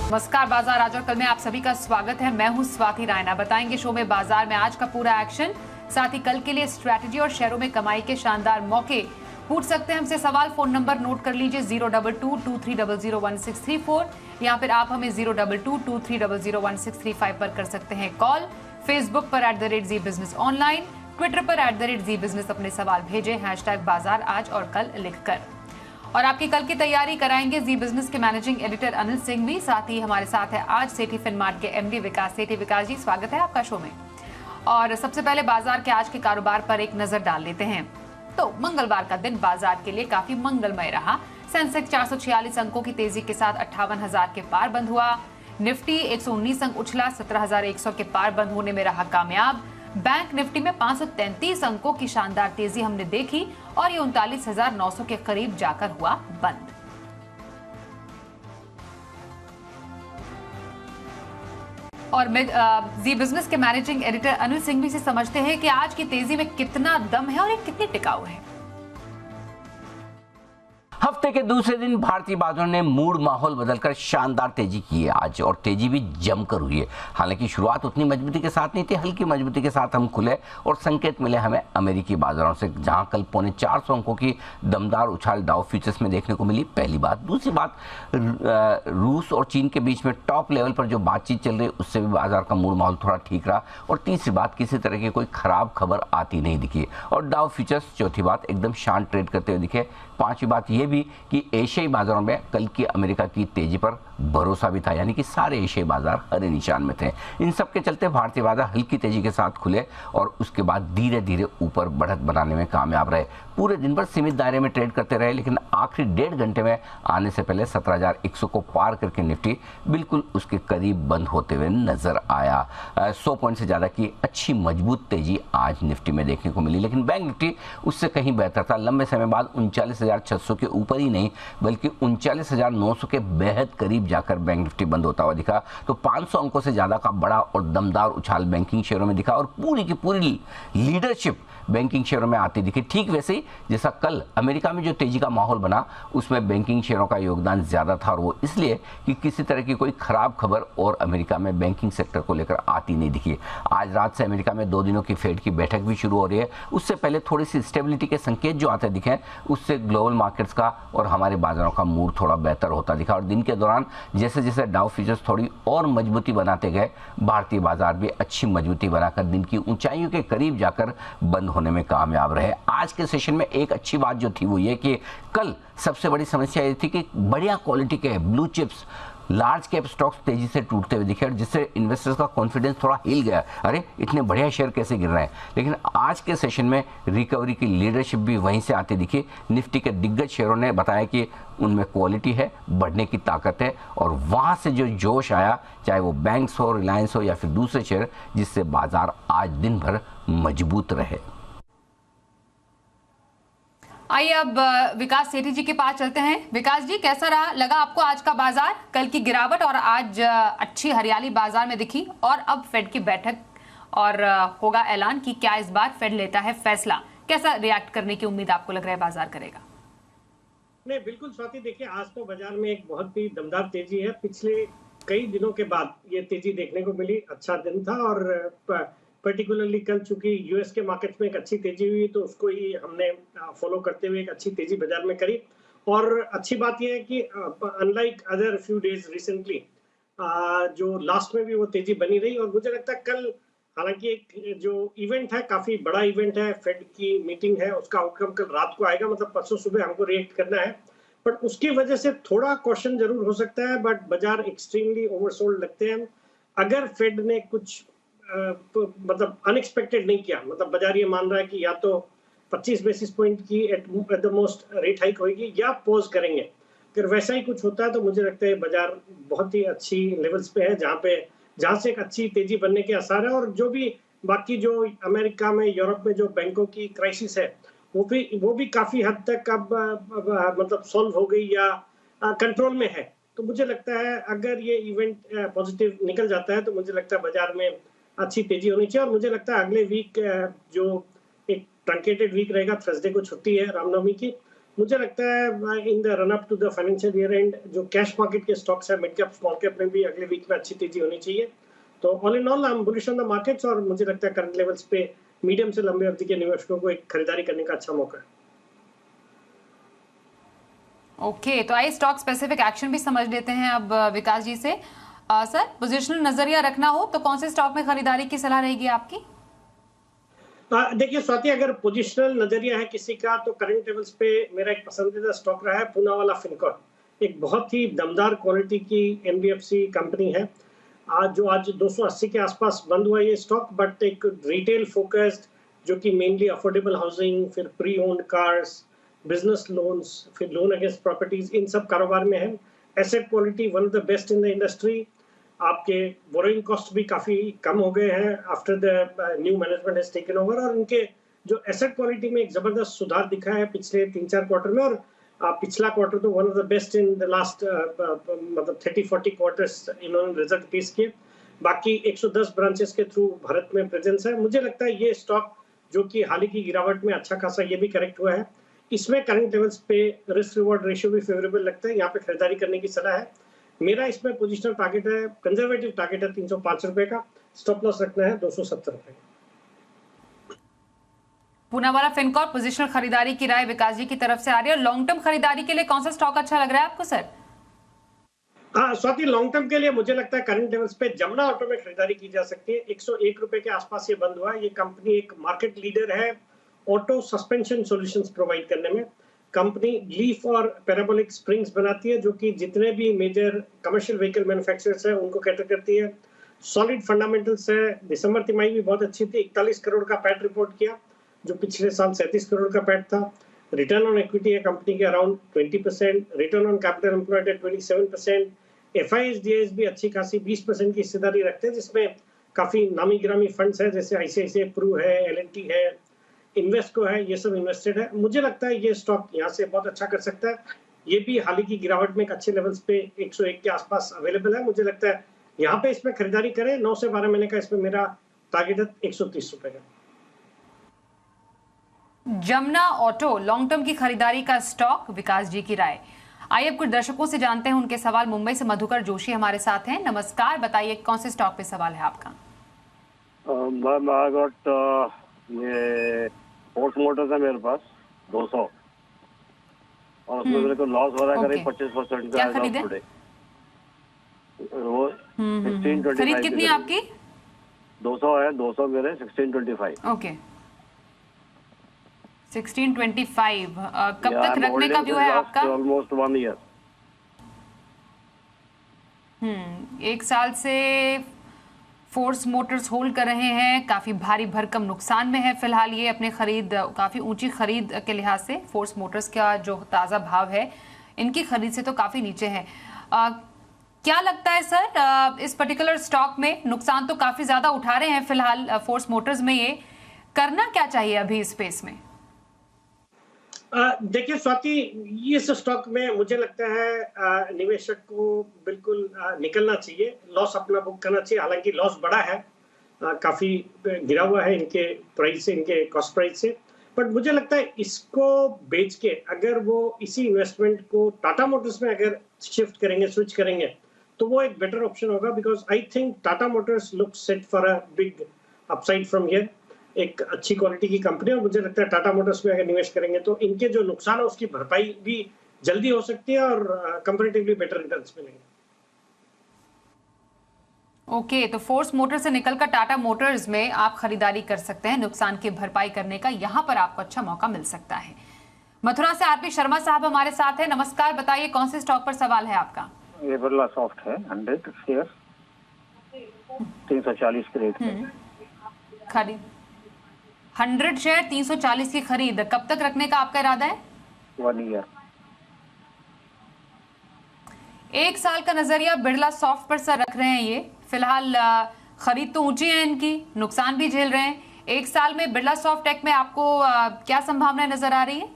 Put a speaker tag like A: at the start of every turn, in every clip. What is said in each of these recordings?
A: नमस्कार, बाजार आज और कल में आप सभी का स्वागत है। मैं हूं स्वाति रायना। बताएंगे शो में बाजार में आज का पूरा एक्शन, साथ ही कल के लिए स्ट्रैटेजी और शेयरों में कमाई के शानदार मौके। पूछ सकते हैं हमसे सवाल, फोन नंबर नोट कर लीजिए 02223001634 या फिर आप हमें 02223001635 पर कर सकते हैं कॉल। फेसबुक पर @जी बिजनेस ऑनलाइन, ट्विटर पर @जी बिजनेस अपने सवाल भेजें #बाजार आज और कल लिखकर। और आपकी कल की तैयारी कराएंगे जी बिजनेस के मैनेजिंग एडिटर अनिल सिंह भी। साथ ही हमारे साथ है आज सेठी फिनमार्ट के एमडी विकास सेठी। विकास जी, स्वागत है आपका शो में। और सबसे पहले बाजार के आज के कारोबार पर एक नजर डाल लेते हैं। तो मंगलवार का दिन बाजार के लिए काफी मंगलमय रहा। सेंसेक्स 446 अंकों की तेजी के साथ 58,000 के पार बंद हुआ। निफ्टी 119 अंक उछला 17,100 के पार बंद होने में रहा कामयाब। बैंक निफ्टी में 533 अंकों की शानदार तेजी हमने देखी और ये 39,900 के करीब जाकर हुआ बंद। और जी बिजनेस के मैनेजिंग एडिटर अनिल सिंह भी से समझते हैं कि आज की तेजी में कितना दम है और ये कितनी टिकाऊ है।
B: हफ्ते के दूसरे दिन भारतीय बाजारों ने मूड माहौल बदलकर शानदार तेजी की है आज, और तेजी भी जमकर हुई है। हालांकि शुरुआत उतनी मजबूती के साथ नहीं थी, हल्की मजबूती के साथ हम खुले और संकेत मिले हमें अमेरिकी बाजारों से, जहां कल 450 अंकों की दमदार उछाल डाउ फ्यूचर्स में देखने को मिली। पहली बात। दूसरी बात, रूस और चीन के बीच में टॉप लेवल पर जो बातचीत चल रही है उससे भी बाजार का मूड माहौल थोड़ा ठीक रहा। और तीसरी बात, किसी तरह की कोई खराब खबर आती नहीं दिखी और डाउ फ्यूचर्स, चौथी बात, एकदम शांत ट्रेड करते हुए दिखे। पांचवी बात यह भी कि एशियाई बाजारों में कल की अमेरिका की तेजी पर भरोसा भी था, यानी कि सारे एशियाई बाजार हरे निशान में थे। इन सब के चलते भारतीय बाजार हल्की तेजी के साथ खुले और उसके बाद धीरे धीरे ऊपर बढ़त बनाने में कामयाब रहे। पूरे दिन भर सीमित दायरे में ट्रेड करते रहे, लेकिन आखिरी 1.5 घंटे में आने से पहले 17,100 को पार करके निफ्टी बिल्कुल उसके करीब बंद होते हुए नजर आया। 100 पॉइंट से ज्यादा की अच्छी मजबूत तेजी आज निफ्टी में देखने को मिली, लेकिन बैंक निफ्टी उससे कहीं बेहतर था। लंबे समय बाद 39,600 के ऊपर ही नहीं बल्कि 39,900 के बेहद करीब जाकर बैंक निफ्टी बंद होता हुआ दिखा। तो 500 अंकों से ज्यादा का बड़ा और दमदार उछाल बैंकिंग शेयरों में दिखा और पूरी की पूरी लीडरशिप बैंकिंग शेयरों में आती दिखी। ठीक वैसे ही जैसा कल अमेरिका में जो तेजी का माहौल बना उसमें बैंकिंग शेयरों का योगदान ज्यादा था, और वो इसलिए कि किसी तरह की कोई खराब खबर और अमेरिका में बैंकिंग सेक्टर को लेकर आती नहीं दिखी। आज रात से अमेरिका में 2 दिनों की फेड की बैठक भी शुरू हो रही है। उससे पहले थोड़ी सी स्टेबिलिटी के संकेत जो आते दिखे, उससे ग्लोबल मार्केट्स का और हमारे बाजारों का मूड थोड़ा बेहतर होता दिखा। और दिन के दौरान जैसे जैसे डाउ फ्यूचर्स थोड़ी और मजबूती बनाते गए, भारतीय बाजार भी अच्छी मजबूती बनाकर दिन की ऊंचाइयों के करीब जाकर बंद होने में कामयाब रहे। आज के सेशन में एक अच्छी बात जो थी वो ये कि कल सबसे बड़ी समस्या ये थी कि बढ़िया क्वालिटी के blue chips, large cap stocks तेजी से टूटते हुए दिखे, और जिससे इन्वेस्टर्स का कॉन्फिडेंस थोड़ा हिल गया। अरे इतने बढ़िया शेयर कैसे गिर रहे हैं। लेकिन आज के सेशन में रिकवरी की लीडरशिप भी वहीं से आती दिखी। निफ्टी के दिग्गज शेयरों ने बताया कि उनमें क्वालिटी है, बढ़ने की ताकत है, और वहां से जो जोश आया, चाहे वो बैंक्स हो, रिलायंस हो या फिर दूसरे शेयर, जिससे बाजार आज दिन भर मजबूत रहे।
A: आइए अब विकास सेठी जी के पास चलते हैं। विकास जी, कैसा लगा आपको आज का बाजार? कल की गिरावट और आज अच्छी हरियाली बाजार में दिखी, और अब फेड की बैठक और होगा ऐलान कि क्या इस बार फेड लेता है फैसला। कैसा रिएक्ट करने की उम्मीद आपको लग रहा है बाजार करेगा?
C: नहीं, बिल्कुल स्वाति, देखिए आज तो बाजार में एक बहुत ही दमदार तेजी है। पिछले कई दिनों के बाद ये तेजी देखने को मिली। अच्छा दिन था, और पर्टिकुलरली कल चूंकि यूएस के मार्केट में एक अच्छी तेजी हुई तो उसको ही हमने फॉलो करते हुए एक अच्छी तेजी बाजार में करी। और अच्छी बात यह है कि unlike other few days recently, जो लास्ट में भी वो तेजी बनी रही। और मुझे लगता है कल, हालांकि एक जो इवेंट है, काफी बड़ा इवेंट है, फेड की मीटिंग है, उसका आउटकम कल रात को आएगा, मतलब परसों सुबह हमको रिएक्ट करना है। बट उसकी वजह से थोड़ा क्वेश्चन जरूर हो सकता है, बट बाजार एक्सट्रीमली ओवरसोल्ड लगते हैं। अगर फेड ने कुछ मतलब अनएक्सपेक्टेड नहीं किया, मतलब बाजार ये मान रहा है कि या तो 25 बेसिस पॉइंट की at the most rate hike होगी या पॉज करेंगे। अगर वैसा ही कुछ होता है तो मुझे लगता है बाजार बहुत ही अच्छी लेवल्स पे है, जहां से एक अच्छी तेजी बनने के आसार है। और जो भी बाकी जो अमेरिका में, यूरोप में जो बैंकों की क्राइसिस है वो भी काफी हद तक अब मतलब सॉल्व हो गई या कंट्रोल में है। तो मुझे लगता है अगर ये इवेंट पॉजिटिव निकल जाता है तो मुझे लगता है बाजार में अच्छी तेजी होनी चाहिए। और मुझे लगता है अगले वीक जो एक ट्रंकेटेड वीक रहेगा, थर्सडे को छुट्टी है रामनवमी की, मुझे लगता है in the run up to the financial year end जो कैश मार्केट के स्टॉक्स है मिड कैप स्मॉल कैप में भी अगले वीक में अच्छी तेजी होनी चाहिए। तो all in all I am bullish on the markets और मुझे लगता है करंट लेवल्स पे मीडियम से लंबे अवधि के निवेशकों को एक खरीदारी करने का अच्छा मौका है।
A: ओके, तो आइए स्टॉक स्पेसिफिक एक्शन भी समझ लेते हैं अब विकास जी से। सर, पोजिशनल नजरिया रखना हो तो कौन से स्टॉक में खरीदारी की सलाह रहेगी आपकी?
C: देखिए स्वाति, अगर पोजिशनल नजरिया है किसी का तो करंट लेवल्स पे मेरा एक पसंदीदा स्टॉक रहा है पूनावाला फिनकॉर्प। एक बहुत ही दमदार क्वालिटी की एनबीएफसी कंपनी है। जो आज 280 के आसपास बंद हुआ ये स्टॉक, बट एक रिटेल फोकस्ड जो कि मेनली अफोर्डेबल हाउसिंग, फिर pre owned cars, business loans, फिर लोन अगेंस्ट प्रॉपर्टीज, इन सब कारोबार में है। Asset quality one of the best in the industry. आपके बोरोइंग कॉस्ट भी काफी कम हो गए हैं after the new management has taken over, और उनके जो एसेट क्वालिटी में एक जबरदस्त सुधार दिखा है पिछले 3-4 क्वार्टर में, और पिछला क्वार्टर तो one of the best in the last मतलब 30-40 क्वार्टर्स इन्होंने रिजल्ट पेश किए। बाकी 110 ब्रांचेस के थ्रू भारत में प्रेजेंस है। मुझे लगता है ये स्टॉक जो कि हाल ही की गिरावट में अच्छा खासा ये भी करेक्ट हुआ है, इसमें करंट लेवल्स पे रिस्क रिवॉर्ड रेशियो भी फेवरेबल लगता है, यहाँ पे खरीदारी करने की सलाह है। मेरा इसमें पोजिशनल टारगेट है, कंजर्वेटिव टारगेट है 305 रुपए का, स्टॉप लॉस रखना है 270 रुपए का।
A: पूनावाला फिनकॉर्प पोजिशनल खरीदारी की राय विकास जी की तरफ से आ रही है। और लॉन्ग टर्म खरीदारी के लिए कौन सा स्टॉक अच्छा लग रहा है आपको सर?
C: स्वाति, लॉन्ग टर्म के लिए मुझे लगता है करंट लेवल्स पे जमुना ऑटो में खरीदारी की जा सकती है। 101 रुपए के आसपास ये बंद हुआ। ये कंपनी एक मार्केट लीडर है ऑटो सस्पेंशन सॉल्यूशंस प्रोवाइड करने में। कंपनी लीफ और पैराबोलिक स्प्रिंग्स बनाती है जो कि जितने भी मेजर कमर्शियल व्हीकल मैन्युफैक्चरर्स हैं उनको कैटर करती है। सॉलिड फंडामेंटल्स है। दिसंबर तिमाही भी बहुत अच्छी थी। 41 करोड़ का पैट रिपोर्ट किया जो पिछले साल 37 करोड़ का पैट था। रिटर्न ऑन इक्विटी है कंपनी के around 20%, return on capital employed है 27%। एफआईएस भी अच्छी खासी 20% की हिस्सेदारी रखते हैं, जिसमें काफी नामी गिरामी फंड्स है जैसे आईसीआईसीआई प्रू है, एलएनटी है, इन्वेस्को है, ये सब इन्वेस्टेड है। मुझे लगता है ये स्टॉक यहाँ से बहुत अच्छा कर सकता है। ये भी हाल ही की गिरावट में एक अच्छे लेवल्स पे 101 के आसपास अवेलेबल है। मुझे लगता है यहाँ पे इसमें खरीदारी करें। 9 से 12 महीने का इसमें मेरा टारगेट है 130 रुपए का।
A: जमुना ऑटो लॉन्ग टर्म की खरीदारी का स्टॉक, विकास जी की राय। आइए अब कुछ दर्शकों से जानते हैं उनके सवाल। मुंबई से मधुकर जोशी हमारे साथ हैं। नमस्कार, बताइए कौन से स्टॉक पे सवाल है आपका?
D: ये फोर्स मोटर्स है मेरे पास 200, और उसमें मेरे को लॉस हो रहा है करीब 25%
A: क्या खरीदे?
D: वो 1625
A: खरीद कितनी है आपकी?
D: 200 है, 200 मेरे 1625।
A: ओके, 1625। कब तक रखने का व्यू है आपका?
D: Almost 1 year.
A: 1 साल से फोर्स मोटर्स होल्ड कर रहे हैं। काफी भारी भरकम नुकसान में है फिलहाल ये। अपने खरीद, काफी ऊंची खरीद के लिहाज से फोर्स मोटर्स का जो ताजा भाव है इनकी खरीद से तो काफी नीचे है। क्या लगता है सर, इस पर्टिकुलर स्टॉक में नुकसान तो काफी ज्यादा उठा रहे हैं फिलहाल फोर्स मोटर्स में, ये करना क्या चाहिए अभी इस स्पेस में?
C: देखिए स्वाति, इस स्टॉक में मुझे लगता है निवेशक को बिल्कुल निकलना चाहिए, लॉस अपना बुक करना चाहिए। हालांकि लॉस बड़ा है, काफी गिरा हुआ है इनके प्राइस से, इनके कॉस्ट प्राइस से, बट मुझे लगता है इसको बेच के अगर वो इसी इन्वेस्टमेंट को टाटा मोटर्स में अगर शिफ्ट करेंगे, स्विच करेंगे, तो वो एक बेटर ऑप्शन होगा। Because I think Tata Motors look set for a big upside from here. एक अच्छी क्वालिटी की कंपनी, और मुझे लगता है टाटा मोटर्स में अगर निवेश करेंगे तो इनके जो नुकसान है उसकी भरपाई भी जल्दी हो सकती है और कंपैरेटिवली बेटर रिटर्न्स मिलेंगे।
A: ओके, तो फोर्स मोटर से निकलकर टाटा मोटर्स में आप खरीदारी कर सकते हैं। नुकसान की भरपाई करने का यहाँ पर आपको अच्छा मौका मिल सकता है। मथुरा से आरपी शर्मा साहब हमारे साथ हैं। नमस्कार, बताइए कौन से स्टॉक पर सवाल है आपका?
D: ये बिरला सॉफ्ट है 100 शेयर 340 के रेट में
A: खरीद। 100 शेयर 340 की खरीद, कब तक रखने का आपका इरादा है?
D: 1 ईयर।
A: 1 साल का नजरिया बिरला सॉफ्ट पर सर रख रहे हैं ये। फिलहाल खरीद तो ऊंची है इनकी, नुकसान भी झेल रहे हैं। 1 साल में बिरला सॉफ्ट टेक में आपको क्या संभावनाएं नजर आ रही है?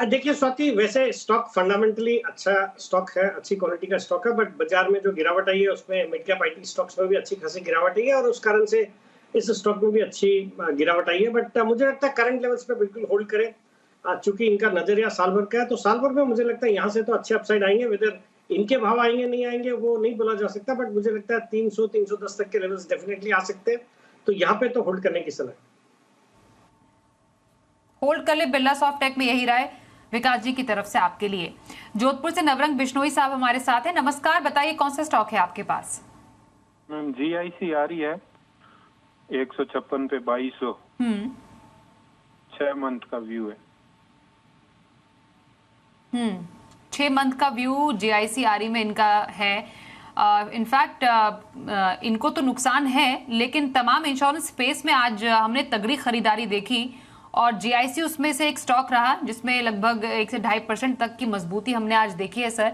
C: देखिए स्वाति, वैसे स्टॉक फंडामेंटली अच्छा स्टॉक है, अच्छी क्वालिटी का स्टॉक है, बट बाजार में जो गिरावट आई है उसमें मिड कैप आईटी स्टॉक्स में भी अच्छी खासी गिरावट आई है, और उस कारण से इस स्टॉक में भी अच्छी गिरावट आई है। बट मुझे लगता है करंट लेवल्स पे बिल्कुल होल्ड करें। चूंकि इनका नजरिया साल भर का है, तो साल भर में मुझे लगता है यहाँ से तो अच्छे अपसाइड आएंगे। वेदर इनके भाव आएंगे नहीं आएंगे वो नहीं बोला जा सकता, बट मुझे लगता है 300-310 तक के लेवल्स डेफिनेटली आ सकते हैं। तो यहाँ पे तो होल्ड करने की सलाह।
A: होल्ड कर ले बिरला सॉफ्ट टेक में, यही राय विकास जी की तरफ से आपके लिए। जोधपुर से नवरंग बिश्नोई साहब हमारे साथ हैं। नमस्कार, बताइए कौन सा स्टॉक है आपके पास?
E: मैम GIC आ रही है 156 पे 2200, 6 मंथ का व्यू है।
A: 6 मंथ का व्यू GIC आरी में इनका है। इनफैक्ट इनको तो नुकसान है, लेकिन तमाम इंश्योरेंस स्पेस में आज हमने तगड़ी खरीदारी देखी और GIC उसमें से एक स्टॉक रहा जिसमें लगभग 1 से 2.5% तक की मजबूती हमने आज देखी है सर।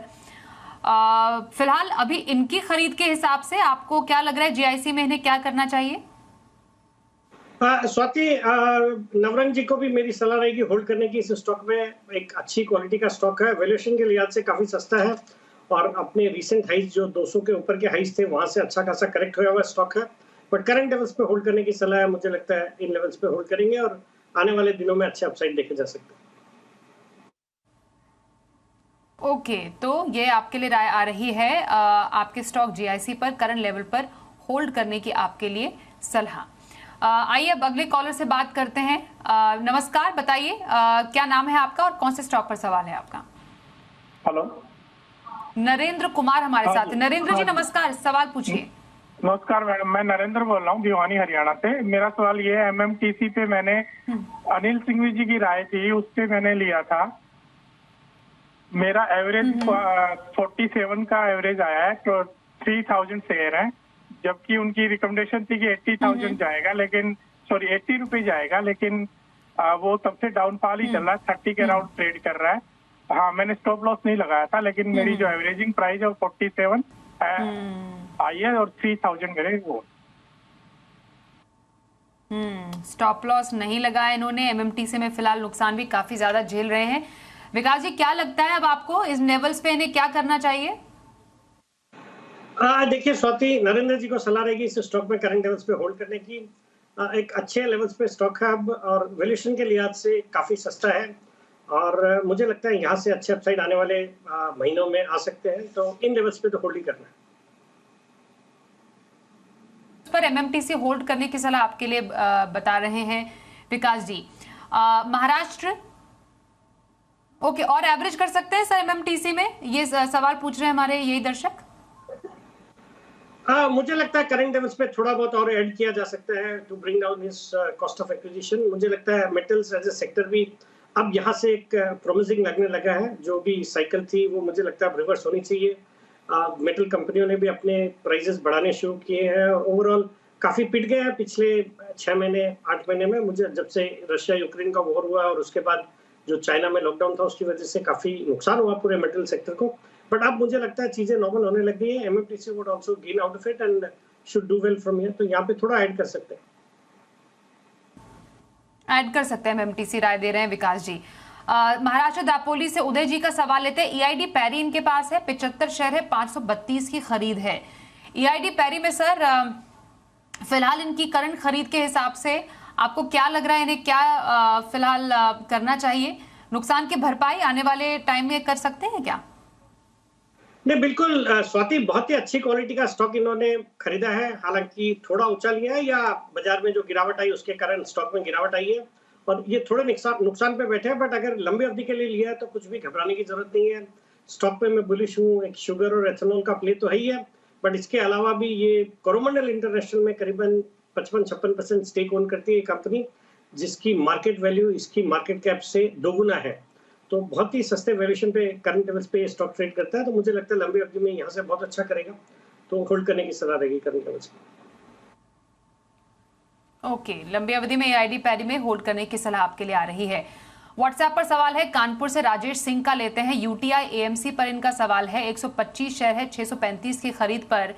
A: फिलहाल अभी इनकी खरीद के हिसाब से आपको क्या लग रहा है GIC में इन्हें क्या करना चाहिए?
C: स्वाति, नवरंग जी को भी मेरी सलाह रहेगी होल्ड करने की। इस स्टॉक में एक अच्छी क्वालिटी का स्टॉक है, वैल्यूएशन के लिहाज से काफी सस्ता है और अपने रीसेंट हाइज जो 200 के ऊपर के हाइज थे वहां से अच्छा खासा करेक्ट हुआ हुआ स्टॉक है। बट करंट लेवल्स पे होल्ड करने की सलाह है। मुझे लगता है इन लेवल्स पे होल्ड करेंगे और आने वाले दिनों में अच्छे अपसाइड देखे जा सकते हैं।
A: ओके, तो ये आपके लिए राय आ रही है आपके स्टॉक GIC पर करंट लेवल पर होल्ड करने की आपके लिए सलाह। आइए अब अगले कॉलर से बात करते हैं। नमस्कार, बताइए क्या नाम है आपका और कौन से स्टॉक पर सवाल है आपका?
F: हेलो,
A: नरेंद्र कुमार हमारे साथ है। नरेंद्र जी नमस्कार, सवाल पूछिए।
F: नमस्कार मैडम, मैं नरेंद्र बोल रहा हूँ भिवानी हरियाणा से। मेरा सवाल ये है, MMTC पे मैंने अनिल सिंघवी जी की राय थी, उससे मैंने लिया था। मेरा एवरेज 47 का एवरेज आया है, तो 3000 शेयर है, जबकि उनकी रिकमेंडेशन थी कि 80,000 जाएगा, लेकिन 80 रुपए जाएगा, लेकिन वो तब से डाउनफॉल ही चल रहा है, 30 के अराउंड ट्रेड कर रहा है। हाँ, मैंने स्टॉप लॉस नहीं लगाया था, लेकिन मेरी जो एवरेजिंग प्राइस है वो 47 आई है और 3000 मेरे वो।
A: स्टॉप लॉस नहीं लगाया इन्होंने। MMTC में फिलहाल नुकसान भी काफी ज्यादा झेल रहे हैं। विकास जी क्या लगता है अब आपको इस लेवल्स पे इन्हें क्या करना चाहिए?
C: देखिए स्वाति, नरेंद्र जी को सलाह रहेगी इस स्टॉक में करंट लेवल्स पे होल्ड करने की। एक अच्छे लेवल्स पे स्टॉक है अब और वैल्यूएशन के लिहाज से काफी सस्ता है और मुझे लगता है यहाँ से अच्छे अपसाइड आने वाले महीनों में आ सकते हैं। तो इन लेवल्स पे तो होल्ड ही करना है।
A: पर MMTC होल्ड करने की सलाह आपके लिए बता रहे हैं विकास जी। महाराष्ट्र ओके, और एवरेज कर सकते हैं सर MMTC में? ये सवाल पूछ रहे हैं हमारे यही दर्शक।
C: मुझे लगता है करंट लेवल्स पे थोड़ा बहुत और ऐड किया जा सकता है to bring down his cost of acquisition. मुझे लगता है मेटल्स एज ए सेक्टर भी अब यहाँ से एक प्रोमिसिंग लगने लगा है। जो भी साइकिल थी वो मुझे लगता है रिवर्स होनी चाहिए। मेटल कंपनियों ने भी अपने प्राइसेस बढ़ाने शुरू किए हैं और ओवरऑल काफी पिट गए हैं पिछले 6 महीने 8 महीने में। मुझे जब से रशिया यूक्रेन का वॉर हुआ और उसके बाद जो चाइना में लॉकडाउन था उसकी वजह से काफी नुकसान हुआ पूरे मेटल सेक्टर को। बट अब मुझे लगता है चीजें नॉर्मल होने लग गई है। MMTC would also gain out of it and should do well from here. तो यहाँ पे थोड़ा ऐड कर सकते हैं।
A: ऐड कर सकते हैं MMTC, राय दे रहे हैं विकास जी। महाराष्ट्र दापोली से उदय जी का सवाल लेते हैं। EID पैरी इनके पास है, 75 शेयर है, 532 की खरीद है। EID पैरी में सर फिलहाल इनकी करंट खरीद के हिसाब से आपको क्या लग रहा है, इन्हें क्या फिलहाल करना चाहिए? नुकसान की भरपाई आने वाले टाइम में कर सकते हैं क्या?
C: नहीं, बिल्कुल स्वाति, बहुत ही अच्छी क्वालिटी का स्टॉक इन्होंने खरीदा है। हालांकि थोड़ा ऊंचा लिया है या बाजार में जो गिरावट आई उसके कारण स्टॉक में गिरावट आई है और ये थोड़े नुकसान पे बैठे हैं। बट अगर लंबी अवधि के लिए लिया है तो कुछ भी घबराने की जरूरत नहीं है। स्टॉक पे मैं बुलिश हूँ। एक शुगर और एथेनॉल का प्ले तो है ही है, बट इसके अलावा भी ये कोरोमंडल इंटरनेशनल में करीबन 55-56% स्टेक ओन करती है कंपनी, जिसकी मार्केट वैल्यू इसकी मार्केट कैप से दोगुना है। तो बहुत ही सस्ते वैल्यूएशन पे करंट लेवल्स पे स्टॉक ट्रेड करता है। तो मुझे लगता है लंबी अवधि में यहाँ से बहुत अच्छा करेगा। तो होल्ड करने की सलाह रहेगी करंट लेवल्स पे।
A: ओके, लंबी अवधि में EID पैरी में होल्ड करने की सलाह आपके लिए आ रही है। व्हाट्सएप पर सवाल है, कानपुर से राजेश सिंह का लेते हैं। UTI AMC पर इनका सवाल है, 125 शेयर है, 635 की खरीद पर।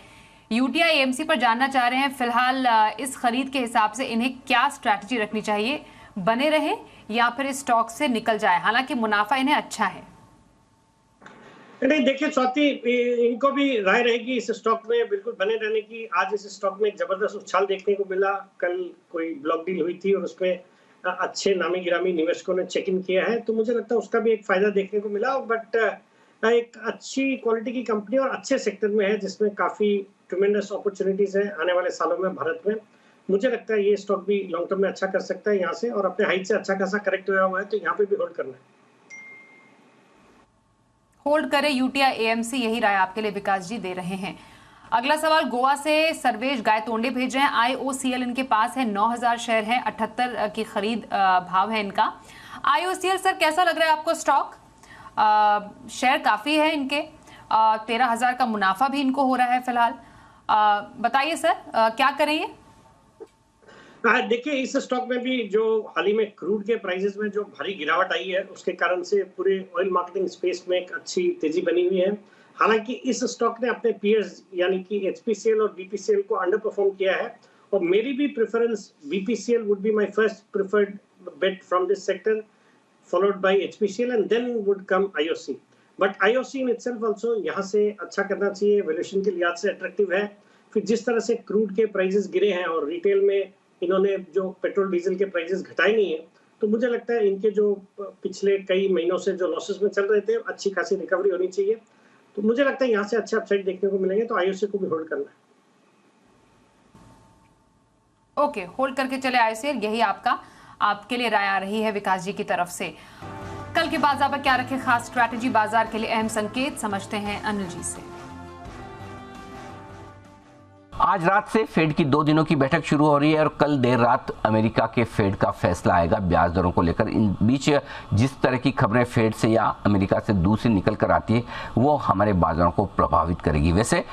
A: UTI AMC पर जानना चाह रहे हैं फिलहाल इस खरीद के हिसाब से इन्हें क्या स्ट्रैटेजी रखनी चाहिए, बने रहे या फिर इस स्टॉक से निकल जाए? हालांकि मुनाफा इन्हें अच्छा है।
C: नहीं, देखिए स्वाति, इनको भी राय रहेगी इस स्टॉक में बिल्कुल बने रहने की। आज इस स्टॉक में एक जबरदस्त उछाल देखने को मिला। कल कोई ब्लॉक डील हुई थी और उसमें अच्छे नामी गिरामी निवेशकों ने चेक इन किया है, तो मुझे लगता है उसका भी एक फायदा देखने को मिला। बट एक अच्छी क्वालिटी की कंपनी और अच्छे सेक्टर में है जिसमें काफी ट्रिमेंडस अपॉर्चुनिटीज है आने वाले सालों में भारत में। मुझे लगता है ये स्टॉक भी लॉन्ग टर्म में अच्छा कर सकता है यहाँ से, और अपने हाइट से अच्छा खासा करेक्ट हुआ है, तो यहाँ पे भी होल्ड करना है।
A: होल्ड करे यूटीआई एएमसी, यही राय आपके लिए विकास जी दे रहे हैं। अगला सवाल गोवा से सर्वेश गायतोंडे भेज रहे हैं। आईओसीएल इनके पास है, 9000 शेयर है, 78 की खरीद भाव है इनका। आईओसीएल सर कैसा लग रहा है आपको स्टॉक? शेयर काफी है इनके, 13,000 का मुनाफा भी इनको हो रहा है फिलहाल। बताइए सर क्या करें ये?
C: देखिए इस स्टॉक में भी जो हाल ही में क्रूड के प्राइसेस में जो भारी गिरावट आई है उसके कारण से पूरे ऑयल मार्केटिंग स्पेस में एक अच्छी तेजी बनी हुई है। हालांकि इस स्टॉक ने अपने पीयर्स यानी कि एचपीसीएल और बीपीसीएल को अंडर परफॉर्म किया है, और मेरी भी preference BPCL would be my first preferred bet from this sector, followed by HPCL and then would come IOC. But IOC in itself also यहाँ से अच्छा करना चाहिए, वैल्यूएशन के लिहाज से अट्रैक्टिव है। फिर जिस तरह से क्रूड के प्राइसेस गिरे हैं और रिटेल में इन्होंने जो पेट्रोल डीजल के प्राइसेस घटाए नहीं है, तो मुझे लगता है इनके जो पिछले कई महीनों से जो लॉसेस में चल रहे थे अच्छी खासी रिकवरी होनी चाहिए। तो मुझे लगता है यहाँ से अच्छा अपसाइड देखने को मिलेंगे, तो IOC को भी होल्ड करना है।
A: ओके, होल्ड करके चले IOCL, यही आपके लिए राय आ रही है विकास जी की तरफ से। कल के बाजार पर क्या रखे खास स्ट्रैटेजी, बाजार के लिए अहम संकेत समझते हैं अनिल जी से।
B: आज रात से फेड की 2 दिनों की बैठक शुरू हो रही है और कल देर रात अमेरिका के फेड का फैसला आएगा ब्याज दरों को लेकर। इन बीच जिस तरह की खबरें फेड से या अमेरिका से दूसरी निकल कर आती है वो हमारे बाजारों को प्रभावित करेगी। वैसे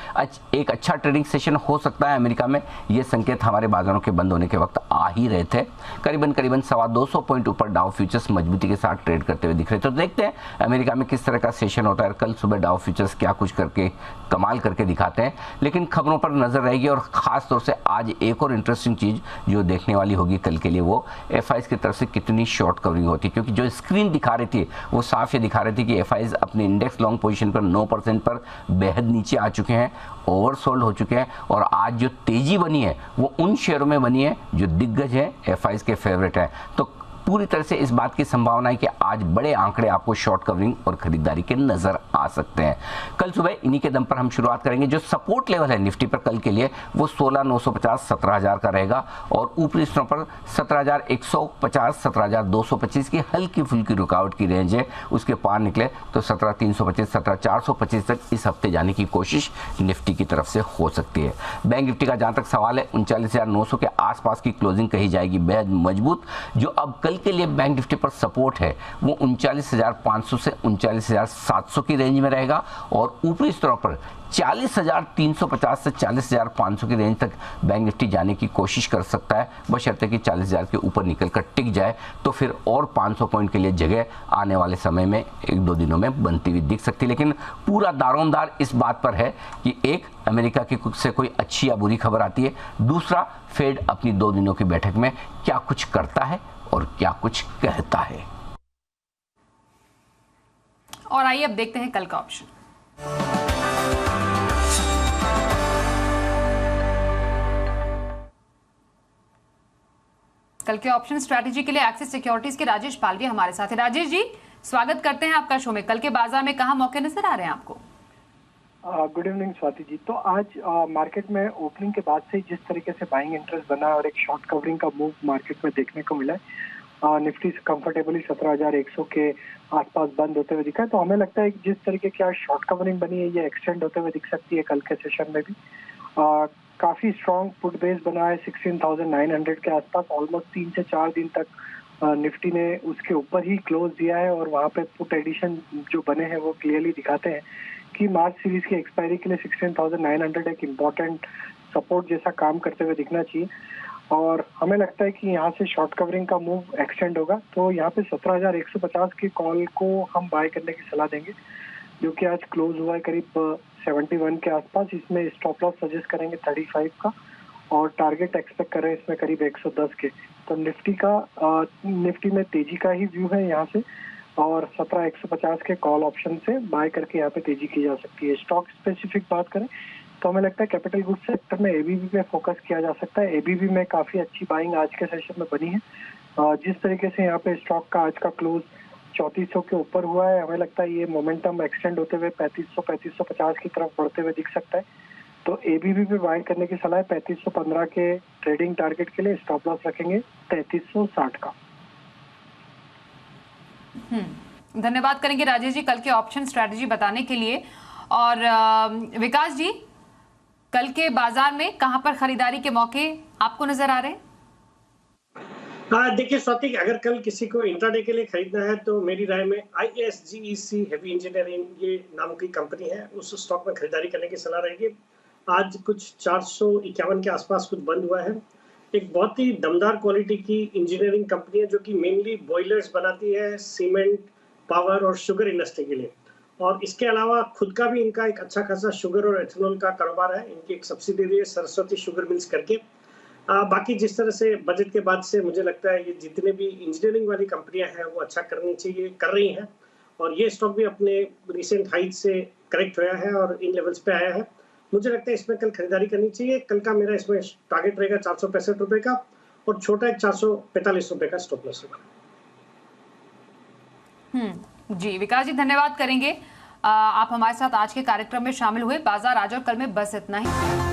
B: एक अच्छा ट्रेडिंग सेशन हो सकता है अमेरिका में, ये संकेत हमारे बाजारों के बंद होने के वक्त आ ही रहे थे। करीबन 200 पॉइंट ऊपर डाउ फ्यूचर्स मजबूती के साथ ट्रेड करते हुए दिख रहे। तो देखते हैं अमेरिका में किस तरह का सेशन होता है, कल सुबह डाउ फ्यूचर्स क्या कुछ करके कमाल करके दिखाते हैं। लेकिन खबरों पर नजर रहेगी, और खास तौर से आज एक और इंटरेस्टिंग चीज जो देखने वाली होगी कल के लिए, वो एफआईज की तरफ से कितनी शॉर्ट कवरिंग होती है। क्योंकि जो स्क्रीन दिखा रही थी वो साफ ये दिखा रही थी कि एफआईज अपने इंडेक्स लॉन्ग पोजीशन पर 9% पर बेहद नीचे आ चुके हैं, ओवरसोल्ड हो चुके हैं। और आज जो तेजी बनी है वो उन शेयरों में बनी है जो दिग्गज है, एफआईज के फेवरेट है। तो पूरी तरह से इस बात की संभावना है कि आज बड़े आंकड़े आपको शॉर्ट कवरिंग और खरीदारी के नजर आ सकते हैं। कल सुबह इन्हीं के दम पर हम शुरुआत करेंगे। जो सपोर्ट लेवल है निफ्टी पर कल के लिए वो 16,950 17,000 का रहेगा, और ऊपरी स्तरों पर 17,150 17,225 की हल्की फुल्की रुकावट की रेंज है। उसके पार निकले तो 17,325 17,425 तक इस हफ्ते जाने की कोशिश निफ्टी की तरफ से हो सकती है। बैंक निफ्टी का जहां तक सवाल है 39,900 के आसपास की क्लोजिंग कही जाएगी बेहद मजबूत। जो अब कल के लिए बैंक निफ्टी पर सपोर्ट है वो 39,500 से 39,700 की रेंज में रहेगा, और ऊपरी स्तरों पर 40,350 से 40,500 की रेंज तक बैंक निफ्टी जाने की कोशिश कर सकता है, बशर्ते कि 40,000 के ऊपर निकलकर टिक जाए तो फिर और 500 पॉइंट के लिए जगह आने वाले समय में 1-2 दिनों में बनती हुई दिख सकती है। लेकिन पूरा दारोमदार इस बात पर है कि एक अमेरिका की से कोई अच्छी या बुरी खबर आती है, दूसरा फेड अपनी 2 दिनों की बैठक में क्या कुछ करता है और क्या कुछ कहता है।
A: और आइए अब देखते हैं कल का ऑप्शन। कल के ऑप्शन स्ट्रैटेजी के लिए एक्सिस सिक्योरिटीज के राजेश पालवी हमारे साथ हैं। राजेश जी स्वागत करते हैं आपका शो में। कल के बाजार में कहां मौके नजर आ रहे हैं आपको?
F: Good evening Swati ji. तो आज मार्केट में ओपनिंग के बाद से जिस तरीके से बाइंग इंटरेस्ट बना और एक शॉर्ट कवरिंग का मूव मार्केट में देखने को मिला है, निफ्टी कंफर्टेबली 17,100 के आसपास बंद होते हुए दिखा है। तो हमें लगता है कि जिस तरीके की आज शॉर्ट कवरिंग बनी है ये एक्सटेंड होते हुए दिख सकती है कल के सेशन में भी। काफी स्ट्रॉन्ग पुट बेस बना है 16,900 के आसपास। ऑलमोस्ट 3 से 4 दिन तक निफ्टी ने उसके ऊपर ही क्लोज दिया है, और वहाँ पे पुट एडिशन जो बने हैं वो क्लियरली दिखाते हैं कि मार्च सीरीज की एक्सपायरी के लिए 16,900 एक इम्पॉर्टेंट सपोर्ट जैसा काम करते हुए दिखना चाहिए। और हमें लगता है कि यहाँ से शॉर्ट कवरिंग का मूव एक्सटेंड होगा, तो यहाँ पे 17,150 की कॉल को हम बाय करने की सलाह देंगे, जो कि आज क्लोज हुआ है करीब 71 के आसपास। इसमें स्टॉप लॉस सजेस्ट करेंगे 35 का, और टारगेट एक्सपेक्ट कर रहे हैं इसमें करीब 110 के। तो निफ्टी में तेजी का ही व्यू है यहाँ से, और 17,150 के कॉल ऑप्शन से बाय करके यहाँ पे तेजी की जा सकती है। स्टॉक स्पेसिफिक बात करें तो हमें लगता है कैपिटल गुड्स सेक्टर में एबीबी पे फोकस किया जा सकता है। एबीबी में काफी अच्छी बाइंग आज के सेशन में बनी है, जिस तरीके से यहाँ पे स्टॉक का आज का क्लोज 3400 के ऊपर हुआ है, हमें लगता है ये मोमेंटम एक्सटेंड होते हुए 3550 की तरफ बढ़ते हुए दिख सकता है। तो एबीबी पे बाय करने की सलाह है। 3515 के ट्रेडिंग टारगेट के लिए स्टॉप लॉस रखेंगे 3360 का।
A: धन्यवाद करेंगे राजेश जी कल के ऑप्शन स्ट्रेटजी बताने के लिए। और विकास जी, कल के बाजार में कहां पर खरीदारी के मौके आपको नजर आ रहे हैं?
C: देखिए स्वाति, अगर कल किसी को इंट्राडे के लिए खरीदना है तो मेरी राय में ISGEC हेवी इंजीनियरिंग ये नाम की कंपनी है, उस स्टॉक में खरीदारी करने की सलाह रहेगी। आज कुछ 451 के आसपास कुछ बंद हुआ है। एक बहुत ही दमदार क्वालिटी की इंजीनियरिंग कंपनी है जो कि मेनली बॉयलर्स बनाती है सीमेंट, पावर और शुगर इंडस्ट्री के लिए। और इसके अलावा खुद का भी इनका एक अच्छा खासा शुगर और एथेनॉल का कारोबार है। इनकी एक सब्सिडरी है सरस्वती शुगर मिल्स करके। बाकी जिस तरह से बजट के बाद से मुझे लगता है ये जितने भी इंजीनियरिंग वाली कंपनियां हैं वो अच्छा करनी चाहिए, कर रही हैं। और ये स्टॉक भी अपने रिसेंट हाइट से करेक्ट हुआ है और इन लेवल्स पे आया है। मुझे लगता है इसमें कल खरीदारी करनी चाहिए। कल का मेरा इसमें टारगेट रहेगा 465 रुपए का और छोटा एक 445 रुपए का स्टॉप लॉस होगा।
A: जी विकास जी, धन्यवाद करेंगे। आप हमारे साथ आज के कार्यक्रम में शामिल हुए। बाजार आज और कल में बस इतना ही।